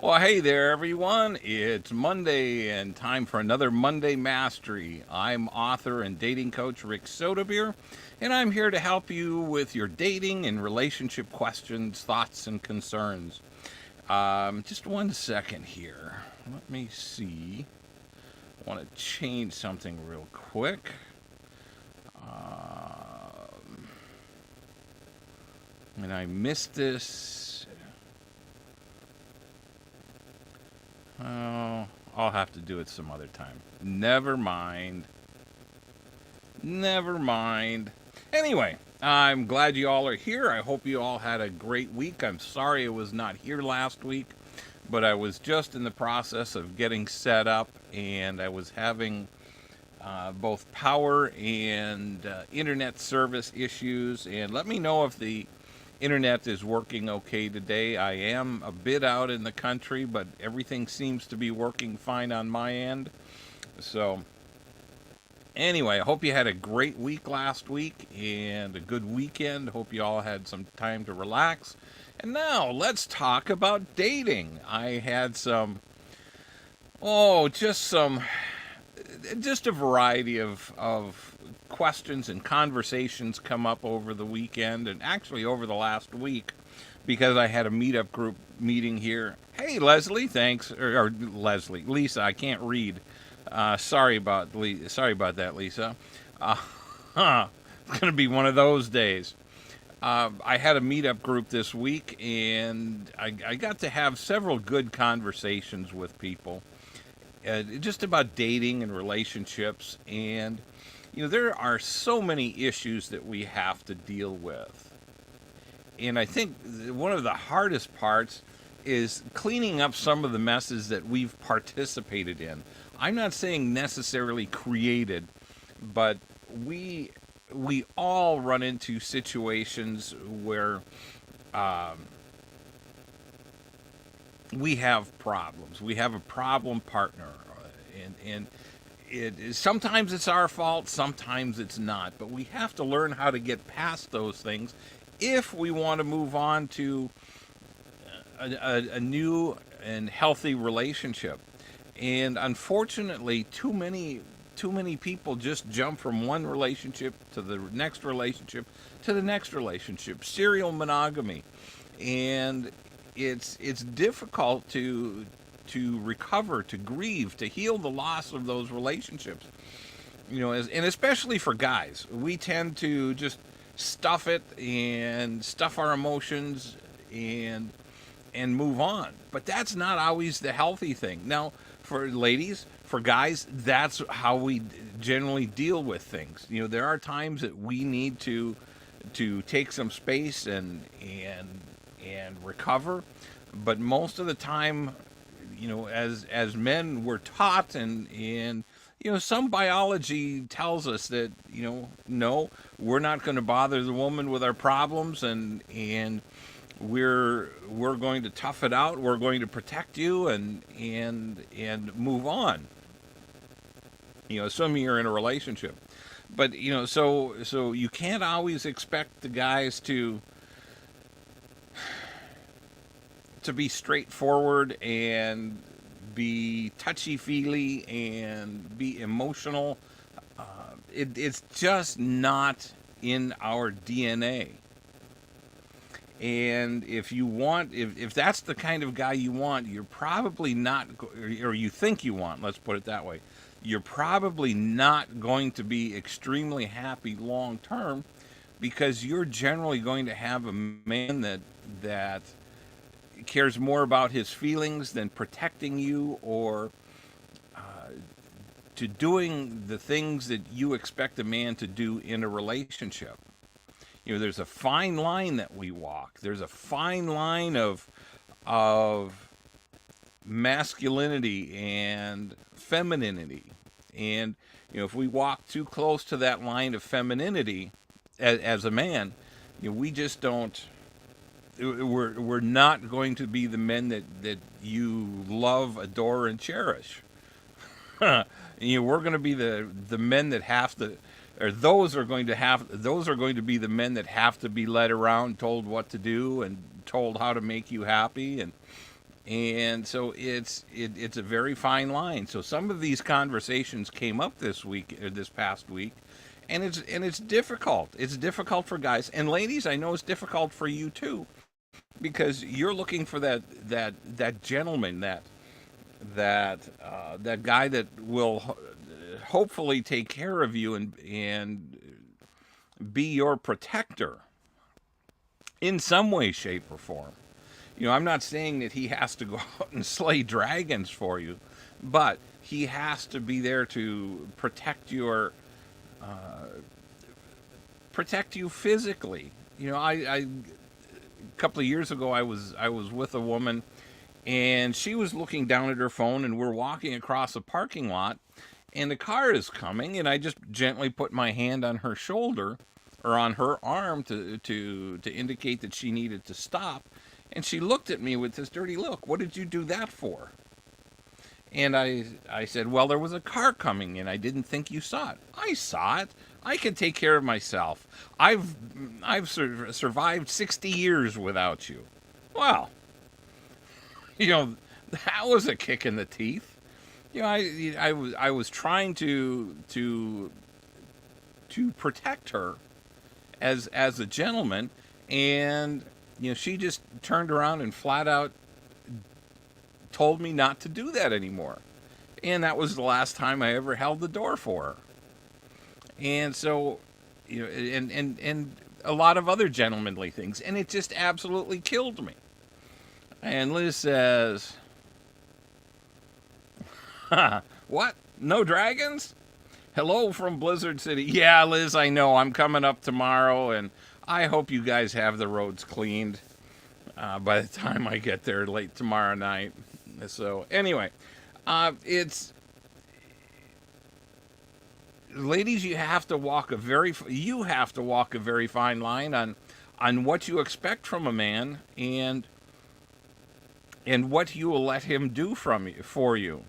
Well, hey there, everyone. It's Monday and time for another Monday Mastery. I'm author and dating coach Rick Soderbeer, and I'm here to help you with your dating and relationship questions, thoughts, and concerns. Just 1 second here. Let me see. I want to change something real quick. And I missed this. Oh, I'll have to do it some other time. Never mind. Never mind. Anyway, I'm glad you all are here. I hope you all had a great week. I'm sorry I was not here last week, but I was just in the process of getting set up and I was having both power and internet service issues. And let me know if the internet is working okay today. I am a bit out in the country, but everything seems to be working fine on my end. So, anyway, I hope you had a great week last week and a good weekend. Hope you all had some time to relax. And now let's talk about dating. I had just a variety of questions and conversations come up over the weekend and actually over the last week because I had a meetup group meeting here. Hey, Leslie, thanks. Or Leslie, Lisa, I can't read. Sorry about that, Lisa. Uh, it's going to be one of those days. I had a meetup group this week, and I got to have several good conversations with people, just about dating and relationships. And there are so many issues that we have to deal with, and I think one of the hardest parts is cleaning up some of the messes that we've participated in. I'm not saying necessarily created, but we we all run into situations where we have problems. We have a problem partner, and sometimes it's our fault, sometimes it's not. But we have to learn how to get past those things if we want to move on to a new and healthy relationship. And unfortunately, too many people just jump from one relationship to the next relationship to the next relationship, serial monogamy, and it's difficult to recover, to grieve, to heal the loss of those relationships. And especially for guys, we tend to just stuff it and stuff our emotions and move on. But that's not always the healthy thing. Now, for ladies, for guys, that's how we generally deal with things. There are times that we need to take some space and recover, but most of the time, as men, we're taught and some biology tells us that no, we're not going to bother the woman with our problems, and we're going to tough it out. We're going to protect you and move on. Assuming you're in a relationship, but so you can't always expect the guys to be straightforward and be touchy feely and be emotional. It's just not in our DNA. And if that's the kind of guy you want, you're probably not, or you think you want, let's put it that way, you're probably not going to be extremely happy long term, because you're generally going to have a man that cares more about his feelings than protecting you, or to doing the things that you expect a man to do in a relationship. There's a fine line that we walk. There's a fine line of masculinity and femininity. And if we walk too close to that line of femininity as a man, we just don't. We're not going to be the men that you love, adore, and cherish. We're going to be the men that have to, or those are going to be the men that have to be led around, told what to do, and told how to make you happy, And so it's a very fine line. So some of these conversations came up this week, or this past week, and it's difficult. It's difficult for guys and ladies. I know it's difficult for you too, because you're looking for that gentleman, that guy that will hopefully take care of you and be your protector in some way, shape, or form. I'm not saying that he has to go out and slay dragons for you, but he has to be there to protect you physically. A couple of years ago, I was with a woman, and she was looking down at her phone, and we're walking across a parking lot, and the car is coming, and I just gently put my hand on her shoulder or on her arm to indicate that she needed to stop. And she looked at me with this dirty look. What did you do that for? And I said, well, there was a car coming and I didn't think you saw it. I saw it. I can take care of myself. I've survived 60 years without you. Well, that was a kick in the teeth. I was trying to protect her as a gentleman, and she just turned around and flat out told me not to do that anymore. And that was the last time I ever held the door for her. And so, and a lot of other gentlemanly things, and it just absolutely killed me. And Liz says, what? No dragons? Hello from Blizzard City. Yeah, Liz, I know. I'm coming up tomorrow, and I hope you guys have the roads cleaned by the time I get there late tomorrow night. So anyway, it's ladies. You have to walk a very fine line on what you expect from a man and what you will let him do for you.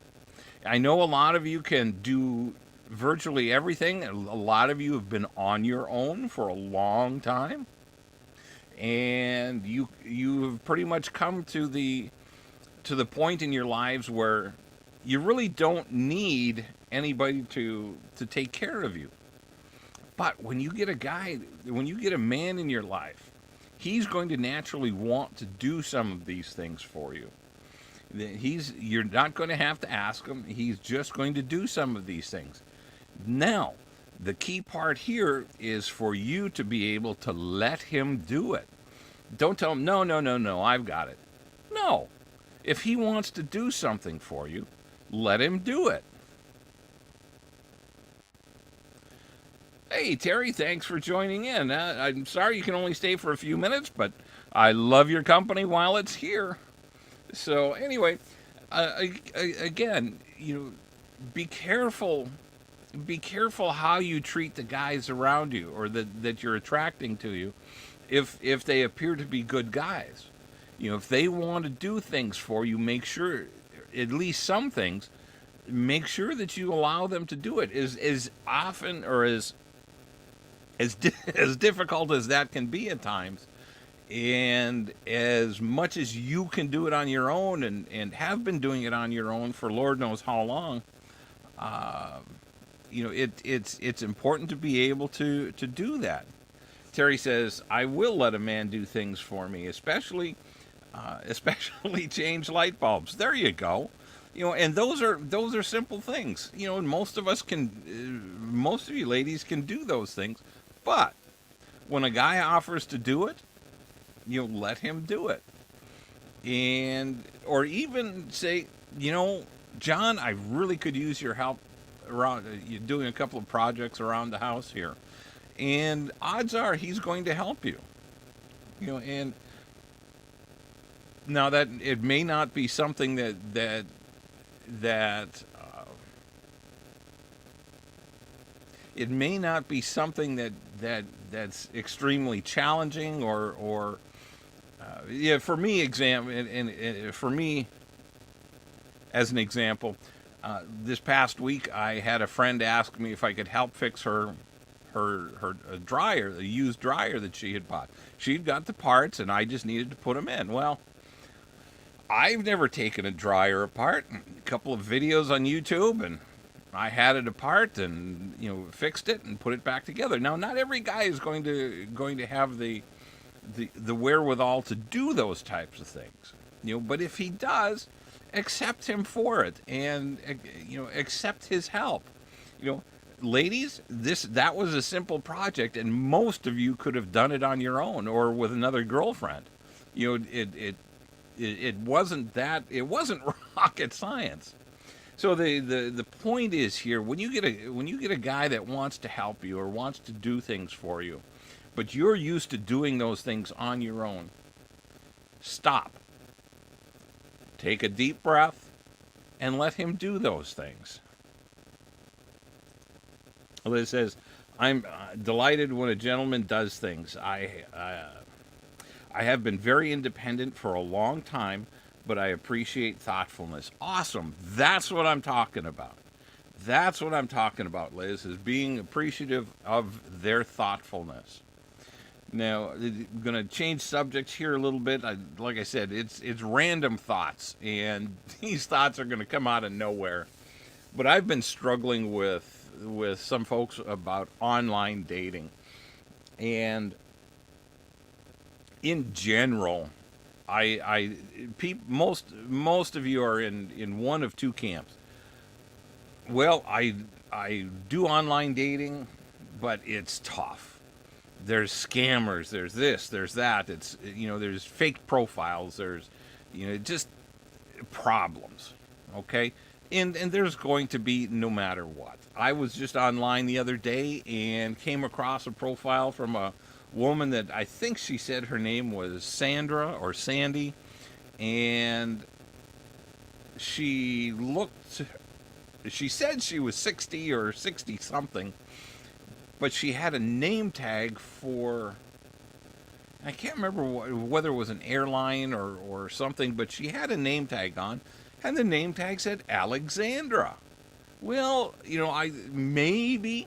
I know a lot of you can do virtually everything. A lot of you have been on your own for a long time, and you've pretty much come to the point in your lives where you really don't need anybody to take care of you. But when you get a man in your life, he's going to naturally want to do some of these things for you. You're not going to have to ask him. He's just going to do some of these things. Now, the key part here is for you to be able to let him do it. Don't tell him, no, I've got it. No. If he wants to do something for you, let him do it. Hey, Terry, thanks for joining in. I'm sorry you can only stay for a few minutes, but I love your company while it's here. So anyway, again, be careful. Be careful how you treat the guys around you or that you're attracting to you if they appear to be good guys. If they want to do things for you, make sure, at least some things, make sure that you allow them to do it as often or as difficult as that can be at times. And as much as you can do it on your own and have been doing it on your own for Lord knows how long, it's important to be able to do that. Terry says, I will let a man do things for me, especially change light bulbs. There you go. And those are simple things. And most of you ladies can do those things. But when a guy offers to do it, let him do it. Or even say, John, I really could use your help around you're doing a couple of projects around the house here. And odds are he's going to help you. And now that it may not be something that it may not be something that's extremely challenging or for me for me as an example, this past week I had a friend ask me if I could help fix her dryer, the used dryer that she had bought. She'd got the parts and I just needed to put them in. Well, I've never taken a dryer apart. A couple of videos on YouTube, and I had it apart and fixed it and put it back together. Now, not every guy is going to have the wherewithal to do those types of things. But if he does, accept him for it, and accept his help. Ladies, that was a simple project, and most of you could have done it on your own or with another girlfriend. It wasn't rocket science. So the point is here, when you get a guy that wants to help you or wants to do things for you, but you're used to doing those things on your own, stop. Take a deep breath and let him do those things. Liz says, I'm delighted when a gentleman does things. I have been very independent for a long time, but I appreciate thoughtfulness. Awesome. That's what I'm talking about. That's what I'm talking about, Liz, is being appreciative of their thoughtfulness. Now, I'm going to change subjects here a little bit. Like I said, it's random thoughts, and these thoughts are going to come out of nowhere. But I've been struggling with some folks about online dating. And in general, most of you are in one of two camps. Well, I do online dating, but it's tough. There's scammers, there's this, there's that. It's there's fake profiles, there's just problems. Okay? And there's going to be no matter what. I was just online the other day and came across a profile from a woman that I think she said her name was Sandra or Sandy, and she said she was 60 or 60 something, but she had a name tag for, I can't remember whether it was an airline or something, but she had a name tag on, and the name tag said Alexandra. Well, maybe,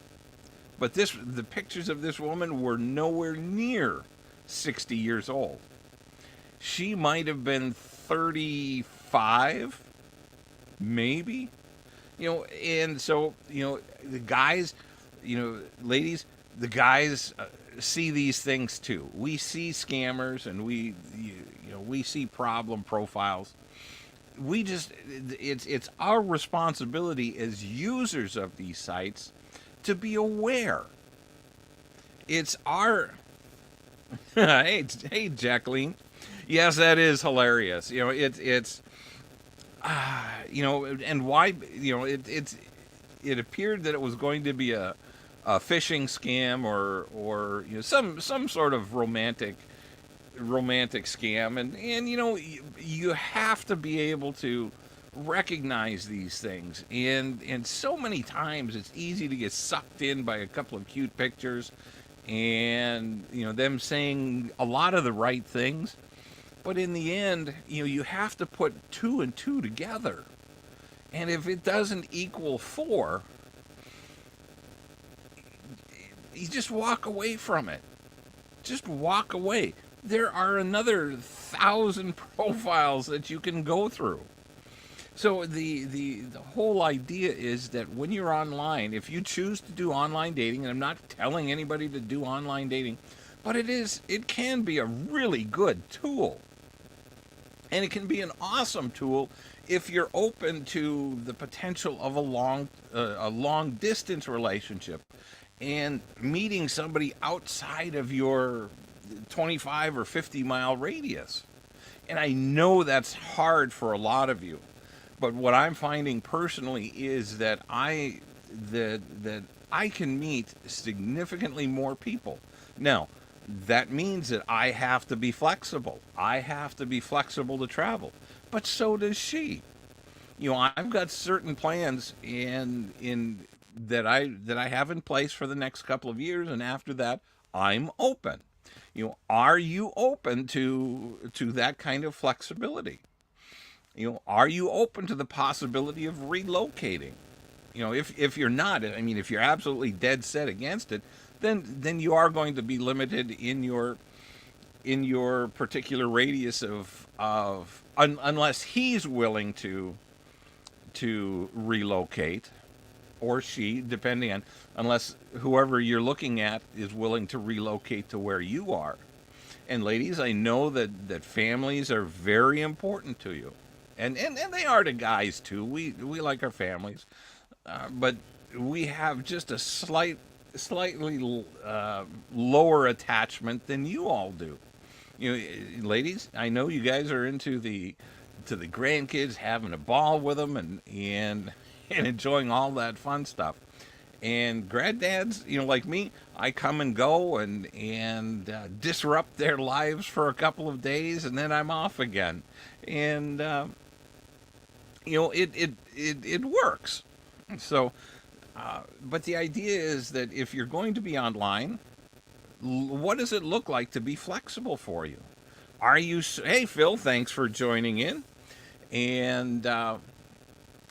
but the pictures of this woman were nowhere near 60 years old. She might have been 35, maybe. And so, the guys, ladies, the guys see these things too. We see scammers, and we see problem profiles. It's our responsibility as users of these sites to be aware. It's our hey Jacqueline, yes, that is hilarious. It's and why it appeared that it was going to be a phishing scam or some sort of romantic scam, and you have to be able to recognize these things, and so many times it's easy to get sucked in by a couple of cute pictures and them saying a lot of the right things, but in the end you have to put two and two together, and if it doesn't equal four, you just walk away from it. Just walk away. There are another 1,000 profiles that you can go through. So the whole idea is that when you're online, if you choose to do online dating, and I'm not telling anybody to do online dating, but it can be a really good tool. And it can be an awesome tool if you're open to the potential of a long distance relationship and meeting somebody outside of your 25 or 50 mile radius. And I know that's hard for a lot of you, but what I'm finding personally is that I can meet significantly more people. Now, that means that I have to be flexible. I have to be flexible to travel, but so does she. I've got certain plans in that I have in place for the next couple of years, and after that, I'm open. Are you open to that kind of flexibility? Are you open to the possibility of relocating? If you're not, if you're absolutely dead set against it, then you are going to be limited in your your particular radius of unless he's willing to relocate, or she, depending on, unless whoever you're looking at is willing to relocate to where you are. And ladies, I know that families are very important to you, and they are to guys too. We like our families, but we have just a slightly lower attachment than you all do. You know, ladies, I know you guys are into the grandkids, having a ball with them, and enjoying all that fun stuff. And grandddads, like me, I come and go and disrupt their lives for a couple of days, and then I'm off again. And it works. So, but the idea is that if you're going to be online, what does it look like to be flexible for you? Are you? Hey, Phil, thanks for joining in. And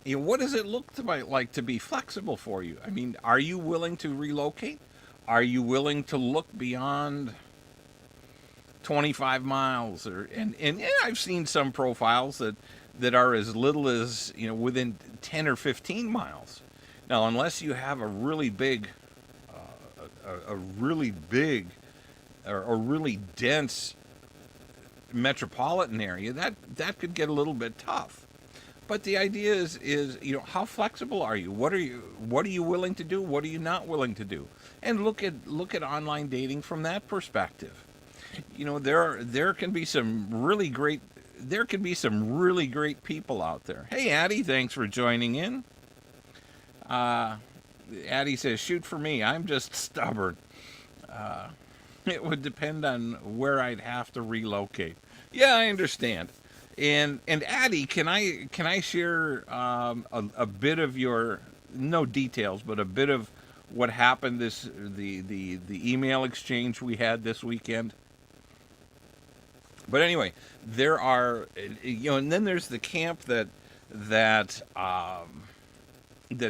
what does it look like to be flexible for you? I mean, are you willing to relocate? Are you willing to look beyond 25 miles? And I've seen some profiles that are as little as within 10 or 15 miles. Now, unless you have a really big, or really dense metropolitan area, that could get a little bit tough. But the idea is how flexible are you? What are you willing to do? What are you not willing to do? And look at online dating from that perspective. There can be some really great people out there. Hey, Addie, thanks for joining in. Addie says, shoot for me. I'm just stubborn. It would depend on where I'd have to relocate. Yeah, I understand. And Addie, can I share a bit of your, no details, but a bit of what happened the email exchange we had this weekend? But anyway, there are and then there's the camp that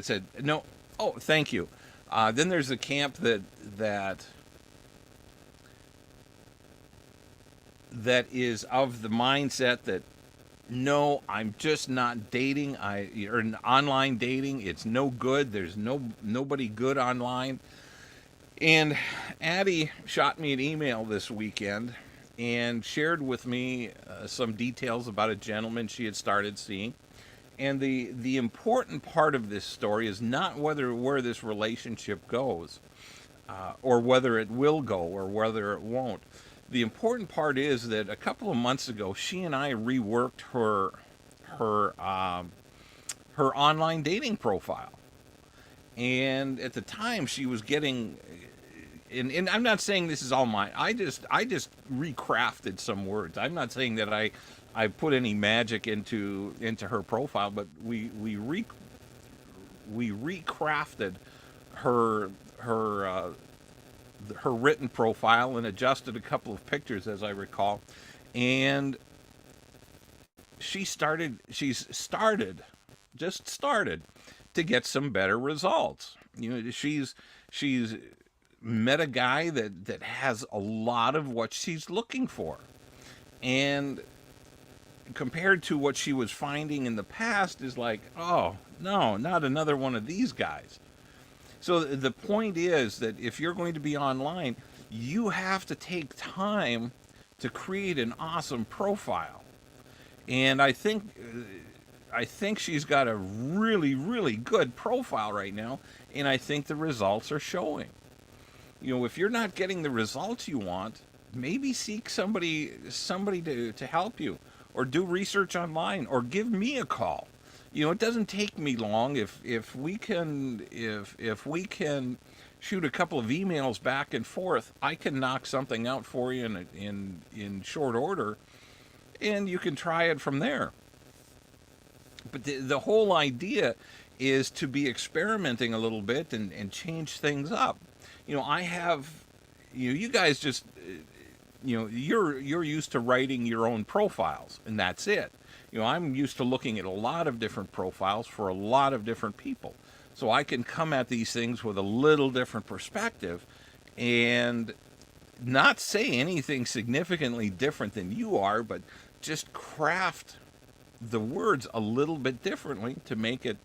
said no. Oh, thank you. Then there's the camp that is of the mindset that no, I'm just not dating. Or online dating, it's no good. There's nobody good online. And Addie shot me an email this weekend and shared with me some details about a gentleman she had started seeing. And the important part of this story is not where this relationship goes, or whether it will go, or whether it won't. The important part is that a couple of months ago, she and I reworked her online dating profile, and at the time she was getting. And I'm not saying this is all mine. I just recrafted some words. I'm not saying that I put any magic into her profile, but we recrafted her written profile and adjusted a couple of pictures, as I recall, and she's started to get some better results. She's met a guy that has a lot of what she's looking for, and compared to what she was finding in the past is like, oh no, not another one of these guys. So the point is that if you're going to be online, you have to take time to create an awesome profile. And I think she's got a really, really good profile right now, and I think the results are showing. If you're not getting the results you want, maybe seek somebody to help you, or do research online, or give me a call. It doesn't take me long. If we can shoot a couple of emails back and forth, I can knock something out for you in short order, and you can try it from there. But the whole idea is to be experimenting a little bit and change things up. I have, you guys just, you're used to writing your own profiles, and that's it. I'm used to looking at a lot of different profiles for a lot of different people. So I can come at these things with a little different perspective and not say anything significantly different than you are, but just craft the words a little bit differently to make it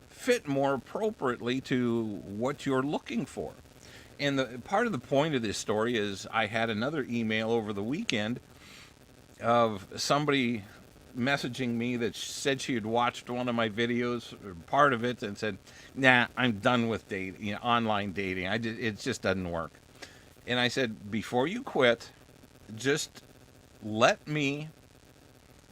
fit more appropriately to what you're looking for. And the part of the point of this story is I had another email over the weekend of somebody messaging me that said she had watched one of my videos, or part of it, and said, "Nah, I'm done with dating, online dating. It just doesn't work." And I said, "Before you quit, just let me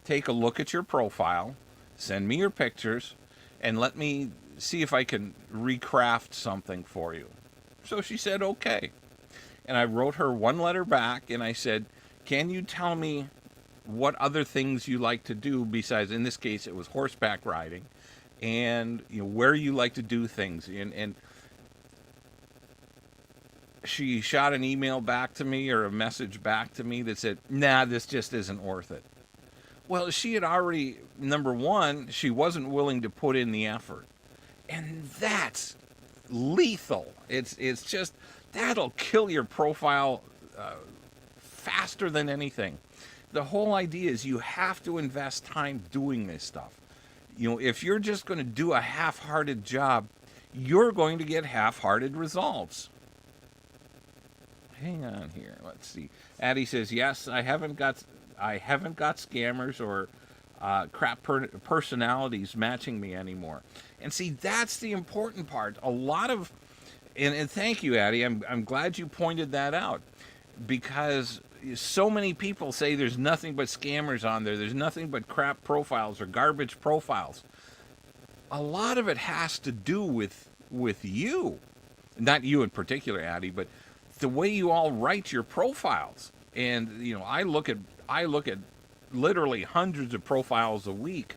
take a look at your profile, send me your pictures, and let me see if I can recraft something for you." So she said, "Okay." And I wrote her one letter back and I said, "Can you tell me what other things you like to do besides, in this case, it was horseback riding, and where you like to do things?" And she shot an email back to me, or a message back to me, that said, "Nah, this just isn't worth it." Well, she had already, number one, she wasn't willing to put in the effort. And that's lethal. It's just, that'll kill your profile faster than anything. The whole idea is you have to invest time doing this stuff. If you're just going to do a half-hearted job, you're going to get half-hearted results. Hang on here. Let's see. Addie says, "Yes, I haven't got scammers or crap personalities matching me anymore." And see, that's the important part. A lot of, and thank you, Addie. I'm glad you pointed that out, because so many people say there's nothing but scammers on there. There's nothing but crap profiles or garbage profiles. A lot of it has to do with you, not you in particular, Addie, but the way you all write your profiles. And I look at literally hundreds of profiles a week,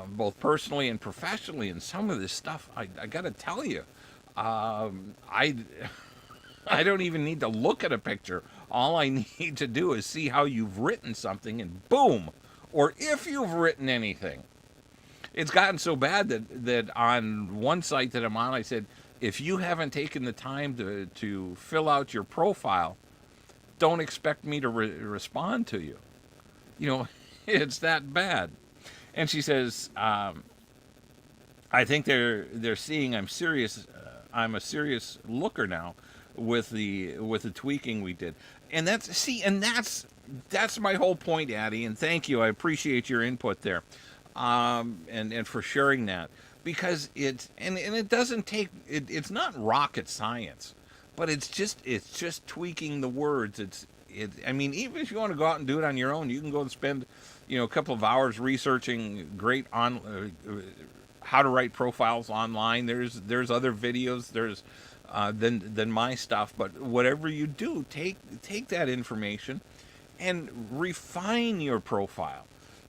both personally and professionally. And some of this stuff, I got to tell you, I don't even need to look at a picture. All I need to do is see how you've written something, and boom, or if you've written anything. It's gotten so bad that on one site that I'm on, I said, if you haven't taken the time to fill out your profile, don't expect me to respond to you. It's that bad. And she says, "I think they're seeing I'm serious. I'm a serious looker now with the tweaking we did." And that's my whole point, Addie. And thank you. I appreciate your input there, and for sharing that, because it doesn't take it's not rocket science, but it's just tweaking the words. I mean, even if you want to go out and do it on your own, you can go and spend a couple of hours researching great how to write profiles online. There's other videos than my stuff, but whatever you do, take that information and refine your profile.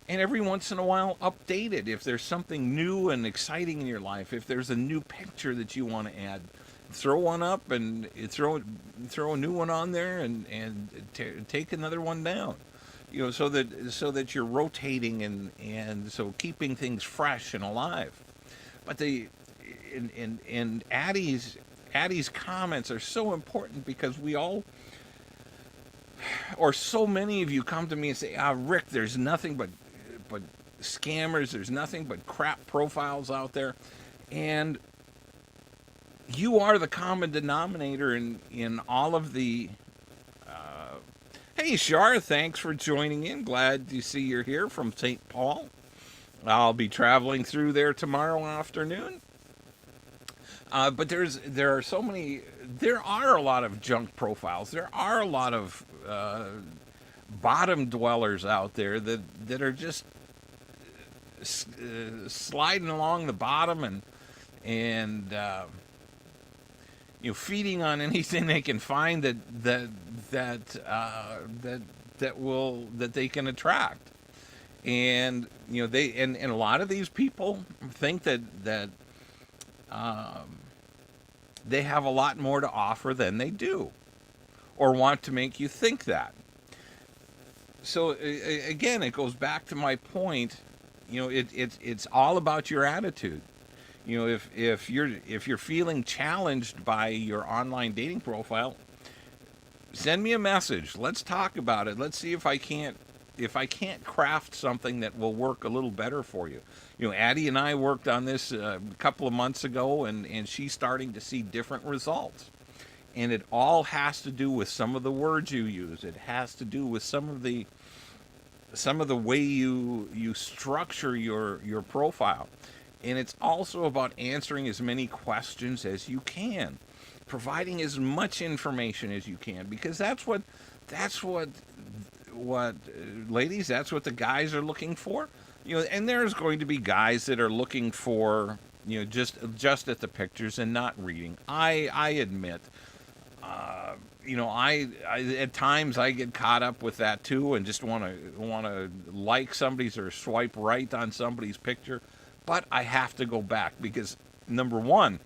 And every once in a while, update it. If there's something new and exciting in your life, if there's a new picture that you want to add, throw one up and throw a new one on there, and take another one down. So that you're rotating and so keeping things fresh and alive. But and Addie's comments are so important, because we all, or so many of you, come to me and say, "Rick, there's nothing but scammers. There's nothing but crap profiles out there," and you are the common denominator in all of the. Hey, Shar, thanks for joining in. Glad to see you're here from St. Paul. I'll be traveling through there tomorrow afternoon. But there are a lot of junk profiles. There are a lot of bottom dwellers out there that are just sliding along the bottom and feeding on anything they can find that they can attract. And and a lot of these people think that they have a lot more to offer than they do, or want to make you think that. So again, it goes back to my point. It's all about your attitude. If you're feeling challenged by your online dating profile, send me a message. Let's talk about it. Let's see if I can't craft something that will work a little better for you. Addie and I worked on this a couple of months ago, and she's starting to see different results. And it all has to do with some of the words you use. It has to do with some of the way you structure your profile. And it's also about answering as many questions as you can, providing as much information as you can, because that's what ladies, that's what the guys are looking for. And there's going to be guys that are looking for, just at the pictures and not reading. I admit, I at times I get caught up with that too, and just want to like somebody's or swipe right on somebody's picture. But I have to go back because, number one,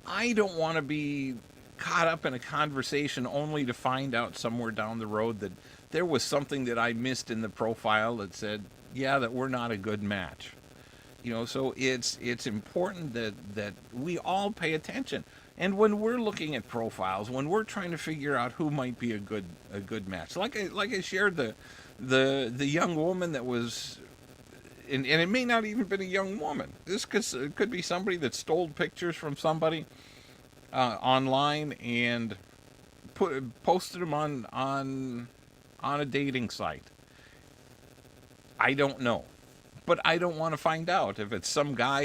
I don't want to be caught up in a conversation only to find out somewhere down the road that there was something that I missed in the profile that said, yeah, that we're not a good match. So it's important that we all pay attention. And when we're looking at profiles, when we're trying to figure out who might be a good match, like I shared the young woman that was, and it may not even been a young woman. This could be somebody that stole pictures from somebody online and posted them on a dating site. I don't know, but I don't want to find out if it's some guy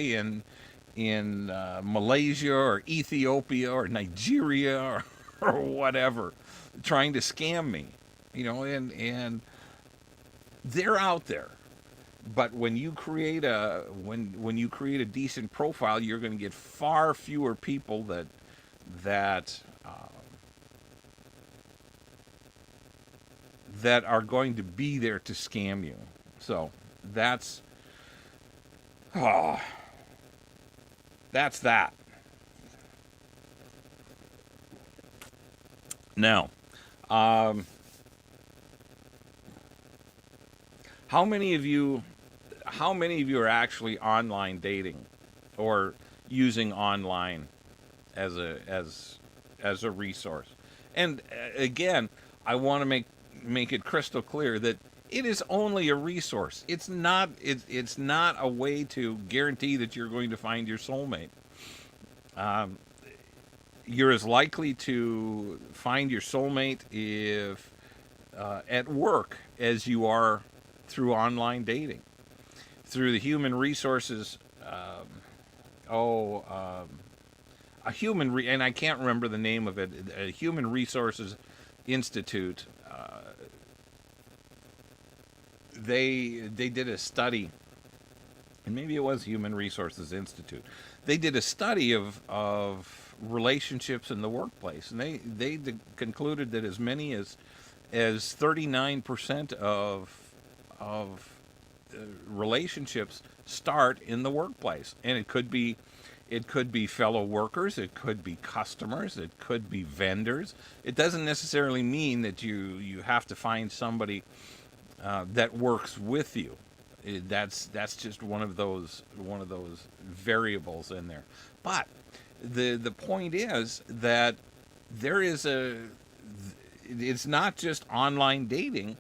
in Malaysia or Ethiopia or Nigeria or whatever trying to scam me. And they're out there. But when you create a decent profile, you're going to get far fewer people that are going to be there to scam you. So that's that. Now, how many of you are actually online dating or using online as a resource? And again, I want to make it crystal clear that it is only a resource. It's not a way to guarantee that you're going to find your soulmate. You're as likely to find your soulmate if at work as you are through online dating, through the human resources. And I can't remember the name of it. A Human Resources Institute. They did a study, and maybe it was Human Resources Institute. They did a study of relationships in the workplace, and they concluded that as many as 39% of relationships start in the workplace, and it could be fellow workers, it could be customers, it could be vendors. It doesn't necessarily mean that you have to find somebody that works with you. That's just one of those variables in there. But the point is that it's not just online dating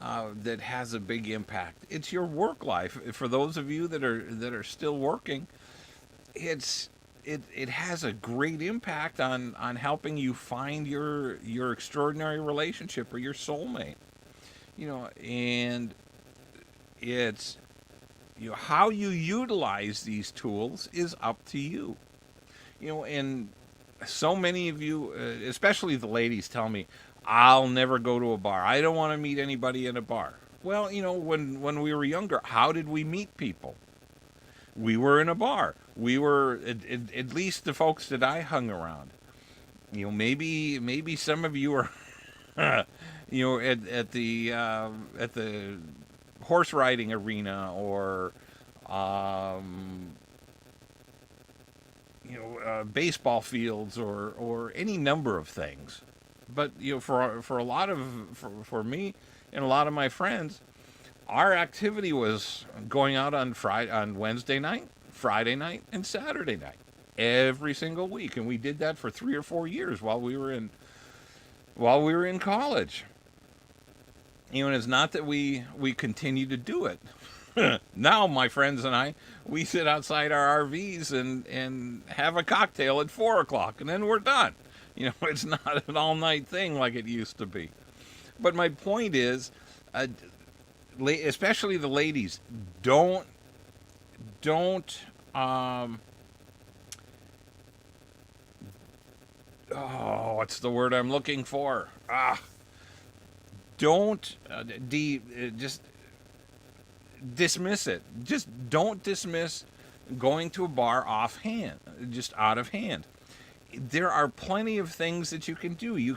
that has a big impact. It's your work life. For those of you that are still working, it has a great impact on helping you find your extraordinary relationship or your soulmate. And it's how you utilize these tools is up to you. And so many of you, especially the ladies, tell me, I'll never go to a bar. I don't want to meet anybody in a bar. Well, when we were younger, how did we meet people? We were in a bar. We were at least the folks that I hung around. Maybe some of you are, at the horse riding arena or baseball fields or any number of things. But for a lot of for me and a lot of my friends, our activity was going out on Wednesday night, Friday night and Saturday night every single week, and we did that for 3 or 4 years while we were in college. And it's not that we continue to do it. Now, my friends and I, we sit outside our RVs and have a cocktail at 4 o'clock, and then we're done. It's not an all night thing like it used to be. But my point is, especially the ladies, don't what's the word I'm looking for? Don't just dismiss it. Just don't dismiss going to a bar offhand, just out of hand. There are plenty of things that you can do.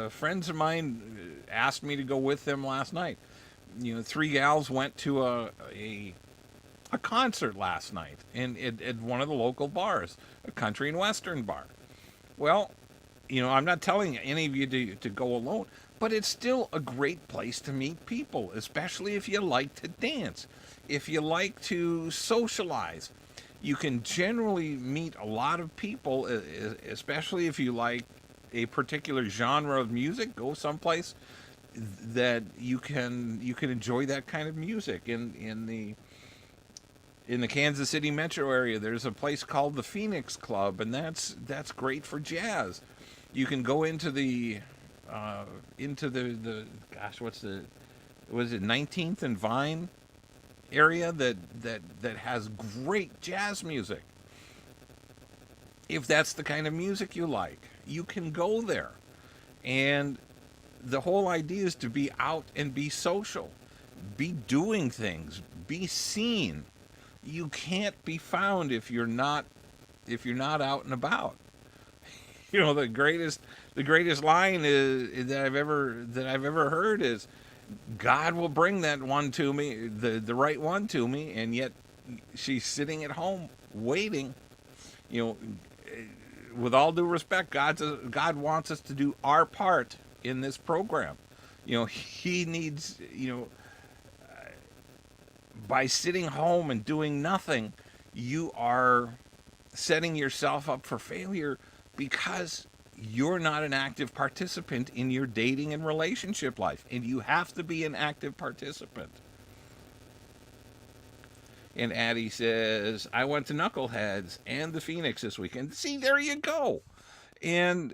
Friends of mine asked me to go with them last night. 3 gals went to a concert last night at one of the local bars, a country and western bar. Well, I'm not telling any of you to go alone, but it's still a great place to meet people, especially if you like to dance, if you like to socialize. You can generally meet a lot of people, especially if you like a particular genre of music. Go someplace that you can enjoy that kind of music. In the Kansas City metro area, there's a place called the Phoenix Club, and that's great for jazz. You can go into the gosh, was it 19th and Vine area that has great jazz music. If that's the kind of music you like, you can go there. And the whole idea is to be out and be social, be doing things, be seen. You can't be found if you're not out and about. The greatest line is that I've ever heard is, God will bring that one to me, the right one to me, and yet she's sitting at home waiting. With all due respect, God wants us to do our part in this program. He needs, by sitting home and doing nothing, you are setting yourself up for failure because you're not an active participant in your dating and relationship life, and you have to be an active participant. And Addie says, I went to Knuckleheads and the Phoenix this weekend. See, there you go. And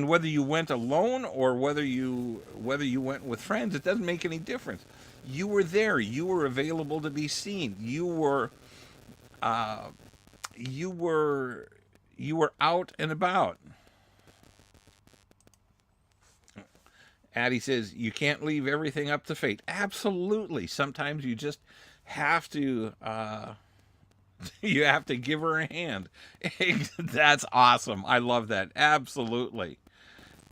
whether you went alone or whether you went with friends, it doesn't make any difference. You were there. You were available to be seen. You were out and about. Addie says, you can't leave everything up to fate. Absolutely. Sometimes you just have to you have to give her a hand. That's awesome. I love that. Absolutely.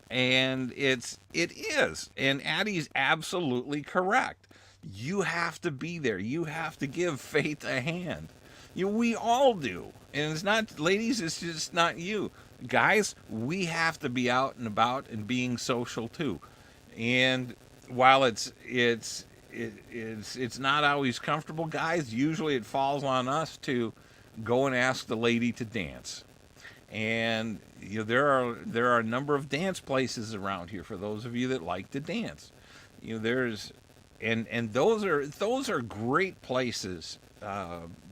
And it is. And Addie's absolutely correct. You have to be there. You have to give Faith a hand. We all do. And it's not, ladies, it's just not you. Guys, we have to be out and about and being social too. And while it's not always comfortable, guys, usually it falls on us to go and ask the lady to dance. And there are a number of dance places around here for those of you that like to dance. There's and those are great places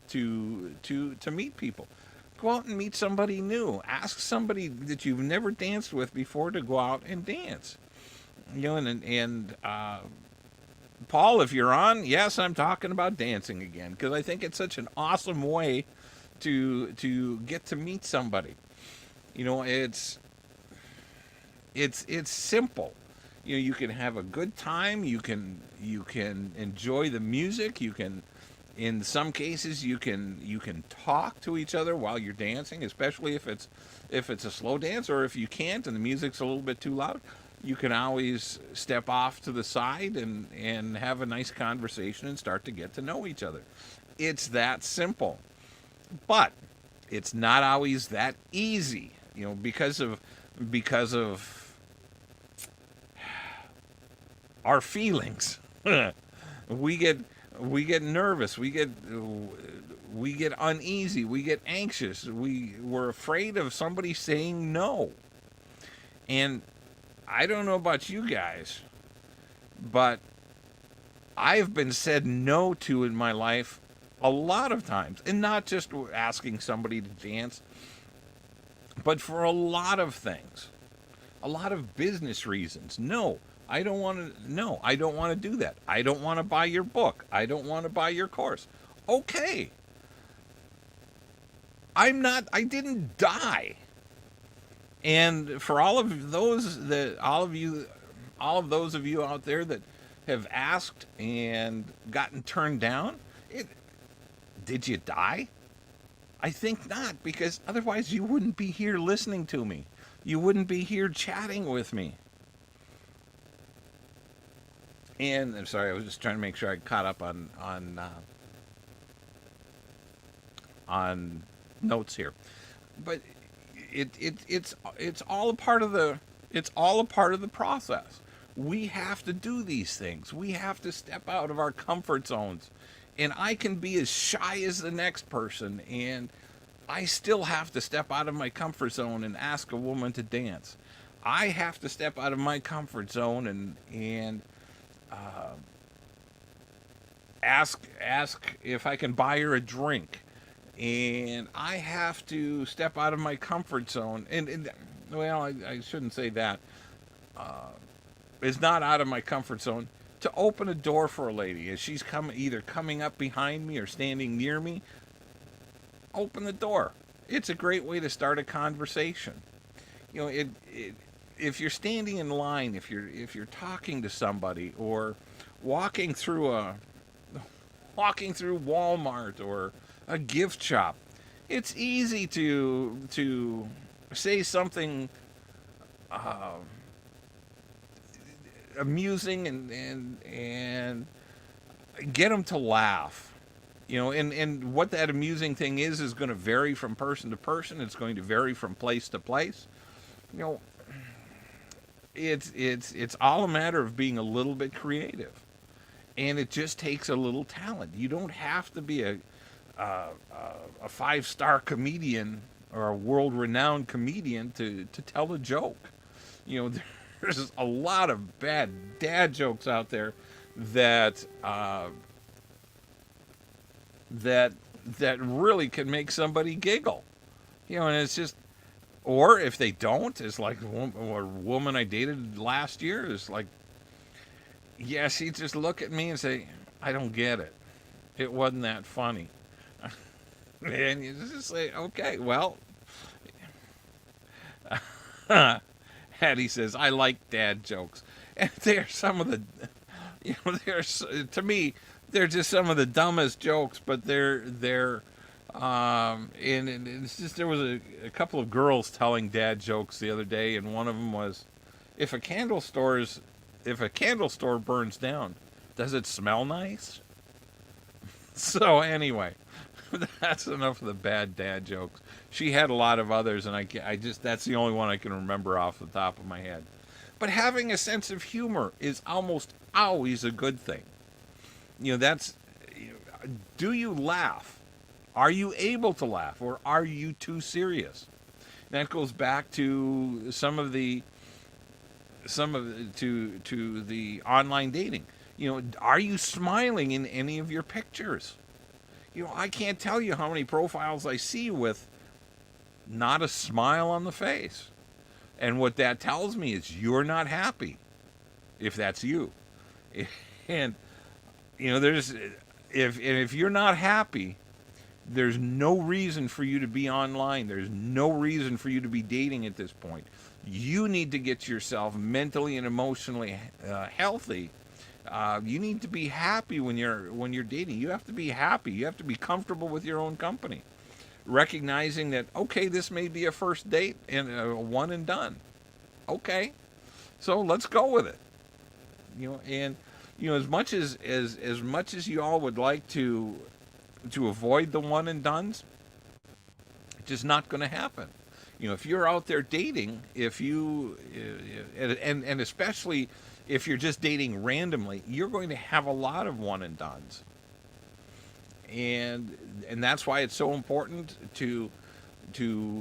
to meet people. Go out and meet somebody new. Ask somebody that you've never danced with before to go out and dance. Paul, if you're on, yes, I'm talking about dancing again because I think it's such an awesome way to get to meet somebody. It's simple. You can have a good time. You can enjoy the music. You can, in some cases, you can talk to each other while you're dancing, especially if it's a slow dance, or if you can't and the music's a little bit too loud. You can always step off to the side and have a nice conversation and start to get to know each other. It's that simple. But it's not always that easy, because of our feelings. We get nervous. We We get uneasy. We get anxious. We're afraid of somebody saying no. And I don't know about you guys, but I've been said no to in my life a lot of times. And not just asking somebody to dance, but for a lot of things. A lot of business reasons. No, I don't want to. No, I don't want to do that. I don't want to buy your book. I don't want to buy your course. Okay. I didn't die. And for all of those of you out there that have asked and gotten turned down, did you die? I think not, because otherwise you wouldn't be here listening to me. You wouldn't be here chatting with me. And I'm sorry, I was just trying to make sure I caught up on notes here. But it's all a part of the process. We have to do these things. We have to step out of our comfort zones. And I can be as shy as the next person, and I still have to step out of my comfort zone and ask a woman to dance. I have to step out of my comfort zone and ask if I can buy her a drink. And I have to step out of my comfort zone. And well, I shouldn't say that. It's not out of my comfort zone to open a door for a lady as she's either coming up behind me or standing near me. Open the door. It's a great way to start a conversation. You know, if you're standing in line, if you're talking to somebody, or walking through Walmart or a gift shop, it's easy to say something amusing and get them to laugh. You know, and what that amusing thing is going to vary from person to person. It's going to vary from place to place. You know, it's all a matter of being a little bit creative, and it just takes a little talent. You don't have to be a 5-star comedian or a world-renowned comedian to tell a joke. You know, there's a lot of bad dad jokes out there that really can make somebody giggle. You know, and it's just, or if they don't, it's like a woman I dated last year is like, yeah, she'd just look at me and say, I don't get it. It wasn't that funny. And you just say, okay, well. Hattie says, I like dad jokes. And they're some of the, you know, to me, they're just some of the dumbest jokes, but and it's just, there was a couple of girls telling dad jokes the other day, and one of them was, if a candle store burns down, does it smell nice? So anyway, that's enough of the bad dad jokes. She had a lot of others, and that's the only one I can remember off the top of my head. But having a sense of humor is almost always a good thing. You know, do you laugh? Are you able to laugh, or are you too serious? That goes back to the online dating. You know, are you smiling in any of your pictures? You know, I can't tell you how many profiles I see with not a smile on the face. And what that tells me is you're not happy, if that's you. And, you know, if you're not happy, there's no reason for you to be online. There's no reason for you to be dating at this point. You need to get yourself mentally and emotionally healthy. You need to be happy when you're dating. You have to be happy. You have to be comfortable with your own company. Recognizing that, okay, this may be a first date and a one and done. Okay, so let's go with it. You know, and you know, as much as you all would like to avoid the one and dones, it's just not going to happen. You know, if you're out there dating, and especially if you're just dating randomly, you're going to have a lot of one and dones. And that's why it's so important to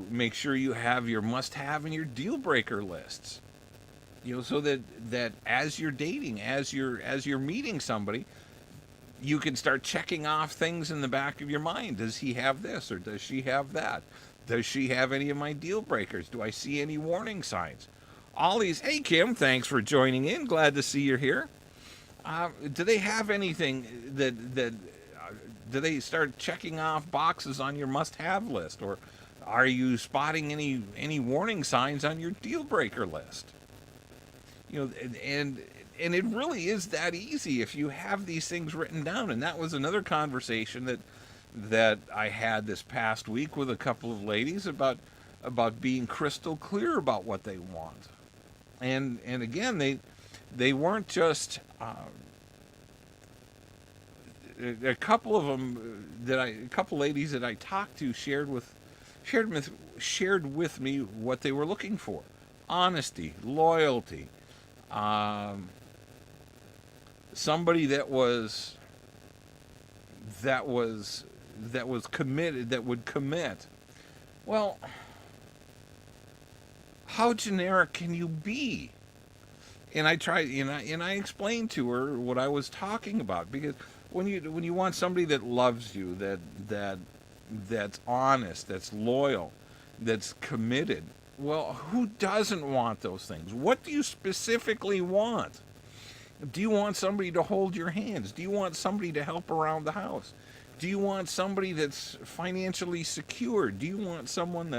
make sure you have your must-have and your deal breaker lists. So that as you're dating, as you're meeting somebody, you can start checking off things in the back of your mind. Does he have this or does she have that? Does she have any of my deal breakers? Do I see any warning signs? All these. Hey, Kim, thanks for joining in. Glad to see you're here. Do they have anything that do they start checking off boxes on your must-have list, or are you spotting any warning signs on your deal breaker list? And it really is that easy if you have these things written down. And that was another conversation that I had this past week with a couple of ladies about being crystal clear about what they want. And again, they weren't just a couple of them a couple ladies that I talked to shared with me what they were looking for: honesty, loyalty, somebody that was committed, that would commit. Well, how generic can you be? And I tried, and I explained to her what I was talking about, because when you want somebody that loves you, that's honest, that's loyal, that's committed. Well, who doesn't want those things? What do you specifically want? Do you want somebody to hold your hands? Do you want somebody to help around the house? Do you want somebody that's financially secure? Do you want someone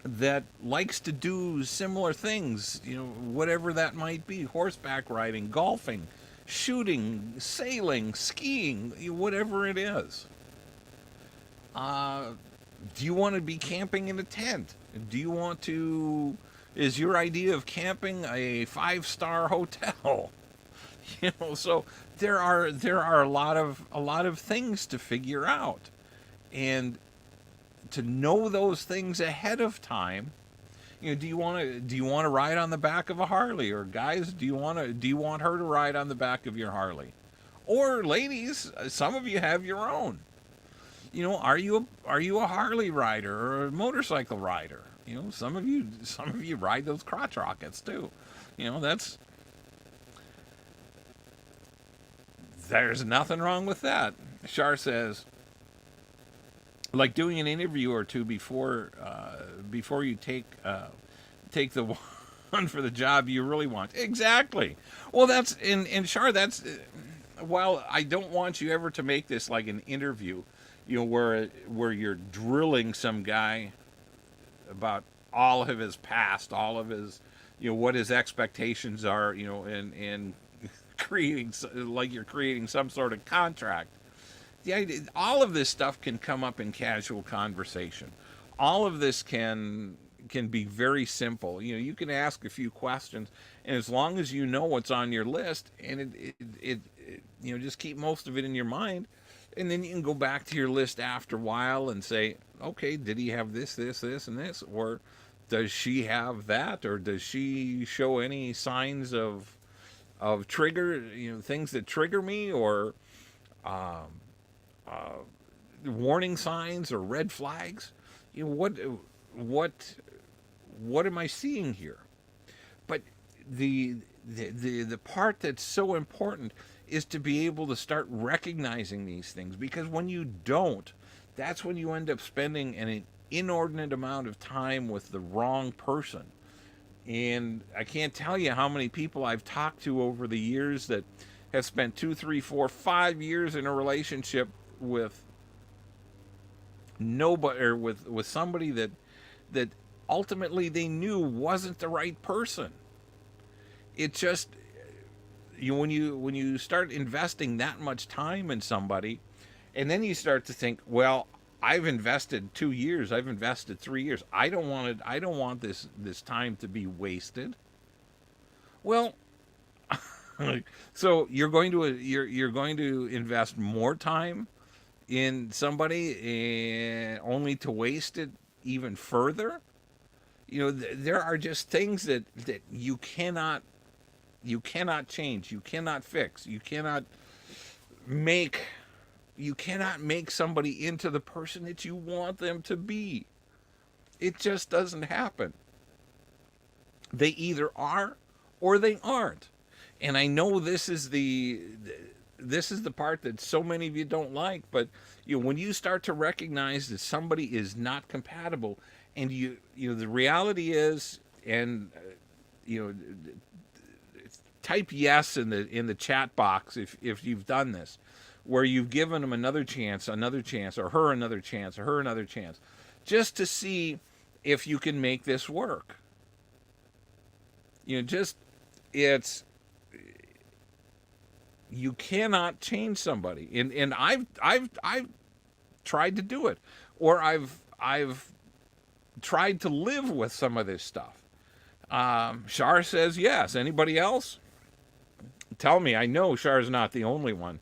that likes to do similar things, whatever that might be: horseback riding, golfing, shooting, sailing, skiing, whatever it is? Do you want to be camping in a tent? Is your idea of camping a 5-star hotel? So there are a lot of things to figure out, and to know those things ahead of time. Do you want to ride on the back of a Harley? Or guys, do you want her to ride on the back of your Harley? Or ladies, some of you have your own. Are you a Harley rider or a motorcycle rider? Some of you ride those crotch rockets too. There's nothing wrong with that. Shar says, like doing an interview or two before you take the one for the job you really want. Exactly. Well, that's and Shar, that's while I don't want you ever to make this like an interview, where you're drilling some guy about all of his past, all of his, what his expectations are, and creating, like you're creating some sort of contract. The idea, all of this stuff can come up in casual conversation. All of this can be very simple. You can ask a few questions, and as long as you know what's on your list, and it just keep most of it in your mind, and then you can go back to your list after a while and say, okay, did he have this, this, this, and this, or does she have that, or does she show any signs of trigger, things that trigger me, or warning signs or red flags? What am I seeing here? But the part that's so important is to be able to start recognizing these things, because when you don't, that's when you end up spending an inordinate amount of time with the wrong person. And I can't tell you how many people I've talked to over the years that have spent 2, 3, 4, 5 years in a relationship with nobody, or with somebody that ultimately they knew wasn't the right person. It just, when you start investing that much time in somebody, and then you start to think, well, I've invested 2 years, I've invested 3 years. I don't want this time to be wasted. Well, so you're going to invest more time in somebody, and only to waste it even further. There are just things that you cannot change, you cannot fix, you cannot make You cannot make somebody into the person that you want them to be. It just doesn't happen. They either are or they aren't. And I know this is the part that so many of you don't like, but when you start to recognize that somebody is not compatible, and the reality is, and you know type yes in the chat box if you've done this, where you've given them another chance, or her another chance, or her another chance, just to see if you can make this work. Just it's you cannot change somebody, and I've tried to do it, or I've tried to live with some of this stuff. Shar says yes. Anybody else? Tell me. I know Shar's not the only one.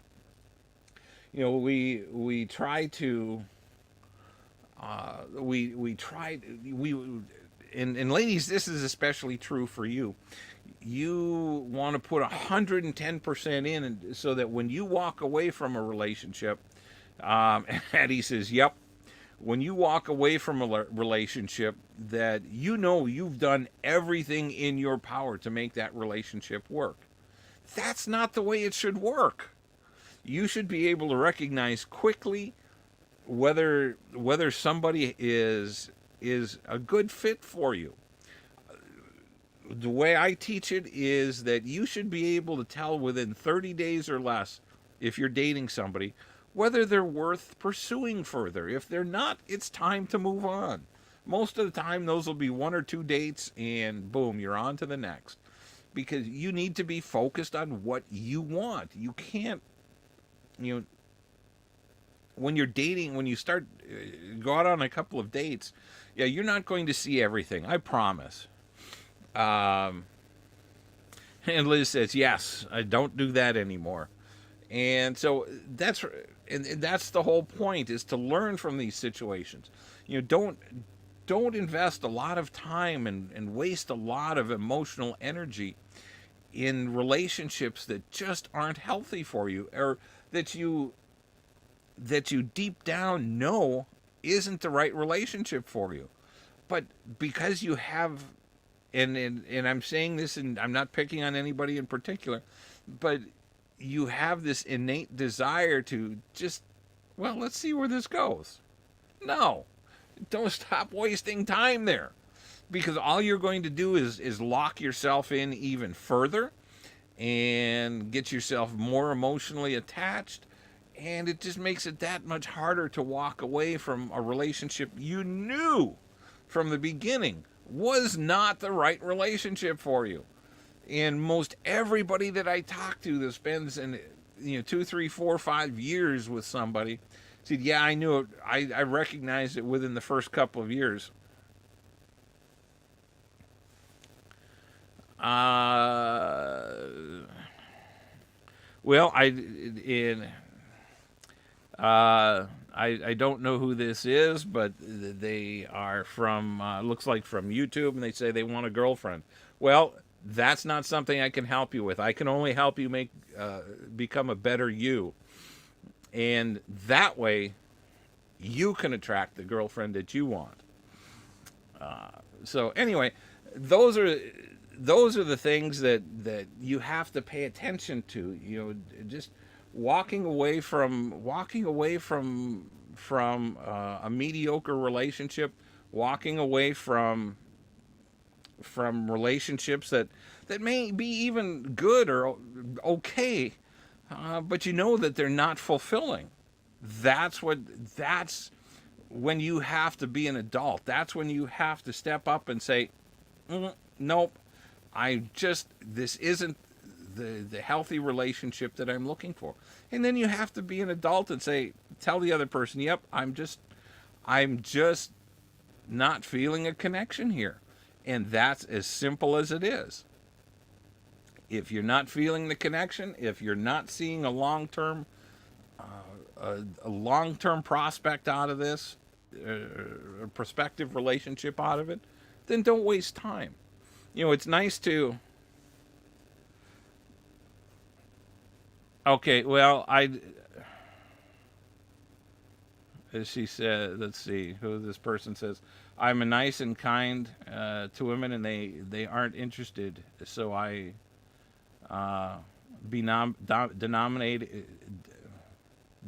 We try to we tried we and ladies, this is especially true for you. You want to put 110% in, so that when you walk away from a relationship, and he says, "Yep." When you walk away from a relationship, that you've done everything in your power to make that relationship work. That's not the way it should work. You should be able to recognize quickly whether somebody is a good fit for you. The way I teach it is that you should be able to tell within 30 days or less, if you're dating somebody, whether they're worth pursuing further. If they're not, it's time to move on. Most of the time, those will be 1 or 2 dates, and boom, you're on to the next. Because you need to be focused on what you want. You can't, when you're dating, when you start, go out on a couple of dates, you're not going to see everything, I promise. And Liz says, yes, I don't do that anymore. And so that's the whole point, is to learn from these situations. Don't invest a lot of time and waste a lot of emotional energy in relationships that just aren't healthy for you, or that you deep down know isn't the right relationship for you. But because you have, and I'm saying this, and I'm not picking on anybody in particular, but you have this innate desire to just, well, let's see where this goes. No, don't stop wasting time there, because all you're going to do is lock yourself in even further and get yourself more emotionally attached, and it just makes it that much harder to walk away from a relationship you knew from the beginning was not the right relationship for you. And most everybody that I talk to that spends 2, 3, 4, 5 years with somebody said, yeah, I knew it. I recognized it within the first couple of years. Well, I don't know who this is, but they are from, looks like from YouTube, and they say they want a girlfriend. Well, that's not something I can help you with. I can only help you become a better you. And that way, you can attract the girlfriend that you want. So anyway, those are the things that you have to pay attention to. Just walking away from a mediocre relationship, walking away from relationships that may be even good or okay, but that they're not fulfilling. That's when you have to be an adult. That's when you have to step up and say, nope, this isn't the healthy relationship that I'm looking for. And then you have to be an adult and tell the other person, yep, I'm just not feeling a connection here. And that's as simple as it is. If you're not feeling the connection, if you're not seeing a long-term prospect out of this, a prospective relationship out of it, then don't waste time. It's nice to... Okay, well, She said, let's see who this person says. I'm a nice and kind to women, and they aren't interested. So I be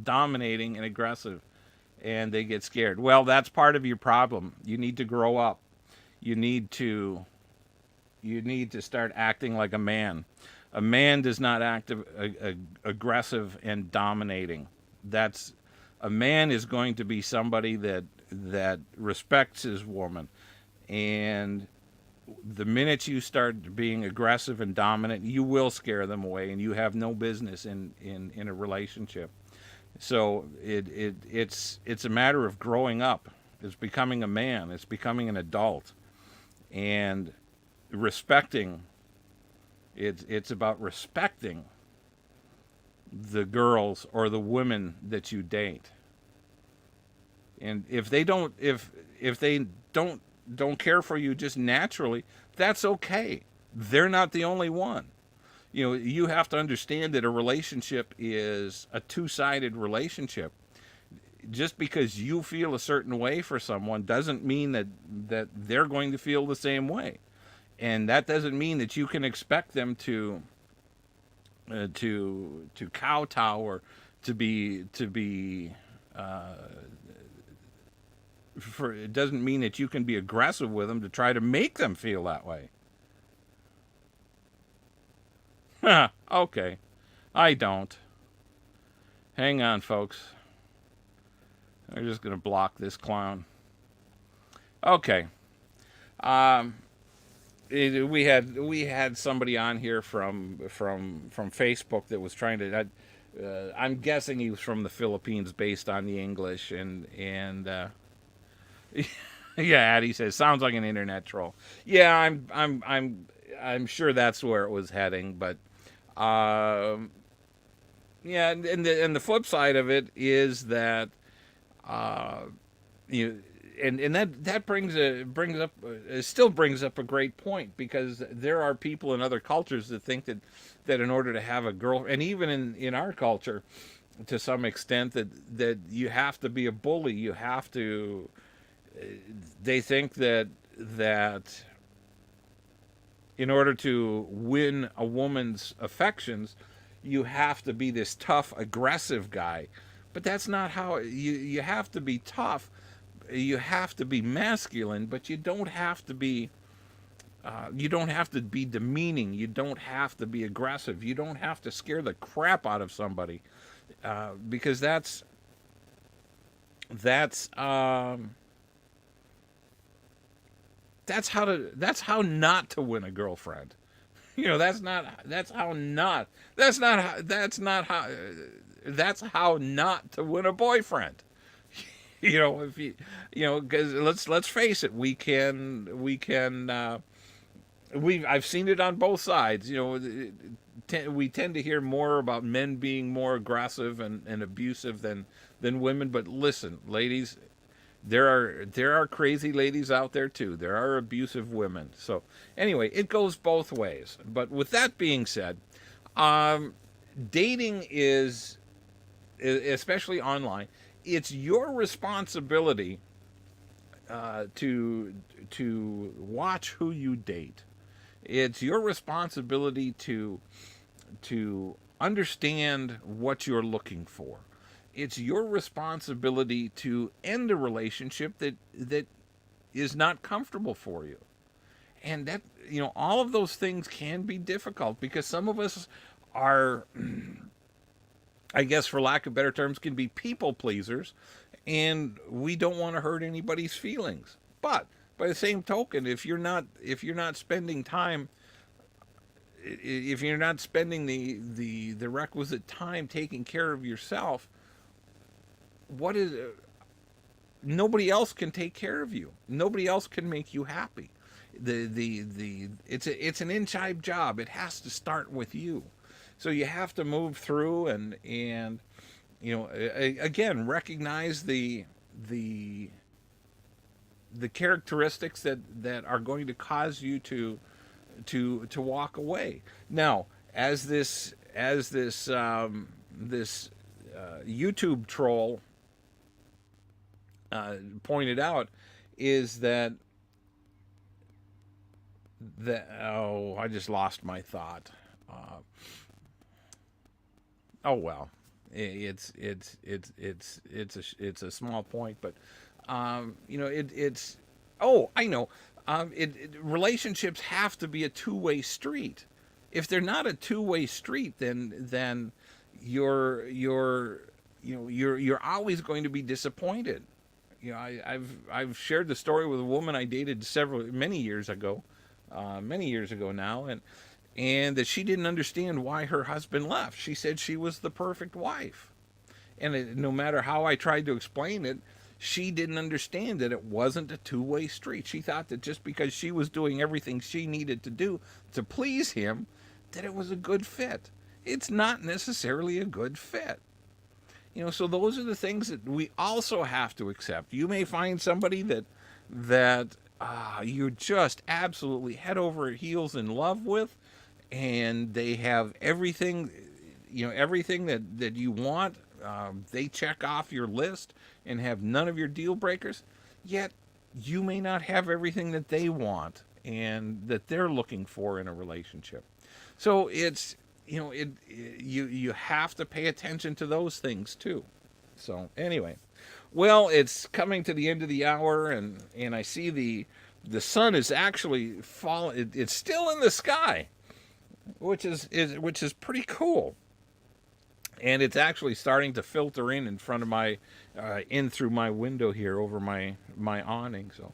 dominating and aggressive, and they get scared. Well, that's part of your problem. You need to grow up. You need to start acting like a man. A man does not act aggressive and dominating. That's a man is going to be somebody that respects his woman, and the minute you start being aggressive and dominant, you will scare them away, and you have no business in a relationship. So it's a matter of growing up. It's becoming a man. It's becoming an adult, and respecting. It's about respecting the girls or the women that you date. And if they don't care for you just naturally, that's okay. They're not the only one. You know, you have to understand that a relationship is a two-sided relationship. Just because you feel a certain way for someone doesn't mean that they're going to feel the same way. And that doesn't mean that you can expect them to kowtow or to be for it doesn't mean that you can be aggressive with them to try to make them feel that way. Okay. I don't. Hang on, folks. I'm just going to block this clown. Okay. We had somebody on here from Facebook that was trying to. I'm guessing he was from the Philippines, based on the English, and yeah, Addie says sounds like an internet troll. Yeah, I'm sure that's where it was heading, but yeah, and the flip side of it is that you. And that still brings up a great point, because there are people in other cultures that think that in order to have a girl, and even in our culture to some extent, that you have to be a bully, you have to. They think that in order to win a woman's affections, you have to be this tough, aggressive guy, but that's not how you have to be tough. You have to be masculine, but you don't have to be demeaning. You don't have to be aggressive. You don't have to scare the crap out of somebody, because that's how not to win a girlfriend. You know, that's how not to win a boyfriend. You know, if because let's face it, I've seen it on both sides. You know, we tend to hear more about men being more aggressive and abusive than women. But listen, ladies, there are crazy ladies out there too. There are abusive women. So anyway, it goes both ways. But with that being said, dating is, especially online, it's your responsibility to watch who you date. It's your responsibility to understand what you're looking for. It's your responsibility to end a relationship that is not comfortable for you. And that, you know, all of those things can be difficult, because some of us are, I guess for lack of better terms, can be people pleasers, and we don't want to hurt anybody's feelings. But by the same token, if you're not spending time, if you're not spending the requisite time taking care of yourself, nobody else can take care of you. Nobody else can make you happy. It's an inside job. It has to start with you. So you have to move through and you know, again, recognize the characteristics that are going to cause you to walk away. Now, as this YouTube troll pointed out is that oh, I just lost my thought. Uh, oh well, it's a small point, but it's oh, I know. Relationships have to be a two-way street. If they're not a two-way street, then you're you're always going to be disappointed. I've shared the story with a woman I dated many years ago now, and that she didn't understand why her husband left. She said she was the perfect wife, and no matter how I tried to explain it, she didn't understand that it wasn't a two-way street. She thought that just because she was doing everything she needed to do to please him, that it was a good fit. It's not necessarily a good fit. So those are the things that we also have to accept. You may find somebody that you're just absolutely head over heels in love with, and they have everything, everything that you want. They check off your list and have none of your deal breakers. Yet you may not have everything that they want and that they're looking for in a relationship. So it's you have to pay attention to those things too. So anyway, well, it's coming to the end of the hour, and I see the sun is actually falling. It's still in the sky, which is pretty cool, and it's actually starting to filter in front of my in through my window here over my awning. So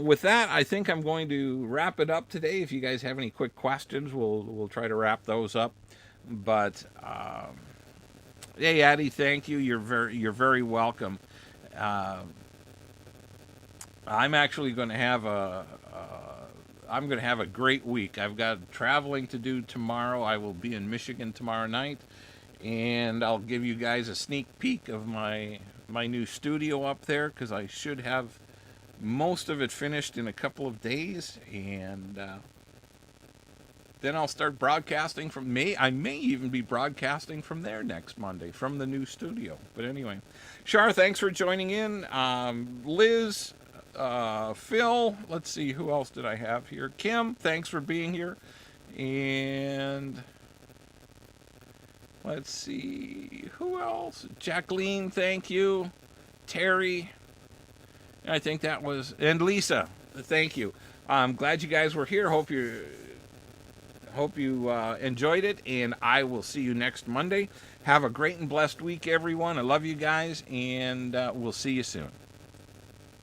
with that, I think I'm going to wrap it up today. If you guys have any quick questions, we'll try to wrap those up. But hey, Addie, thank you. You're very welcome. Uh, I'm actually going to have I'm going to have a great week. I've got traveling to do tomorrow. I will be in Michigan tomorrow night, and I'll give you guys a sneak peek of my new studio up there, because I should have most of it finished in a couple of days, and then I'll start broadcasting from I may even be broadcasting from there next Monday from the new studio. But anyway, Shar, thanks for joining in. Liz, Phil, let's see, who else did I have here? Kim, thanks for being here. And let's see, who else? Jacqueline, thank you. Terry, I think that was, and Lisa, thank you. I'm glad you guys were here. Hope you enjoyed it, and I will see you next Monday. Have a great and blessed week, everyone. I love you guys, and we'll see you soon.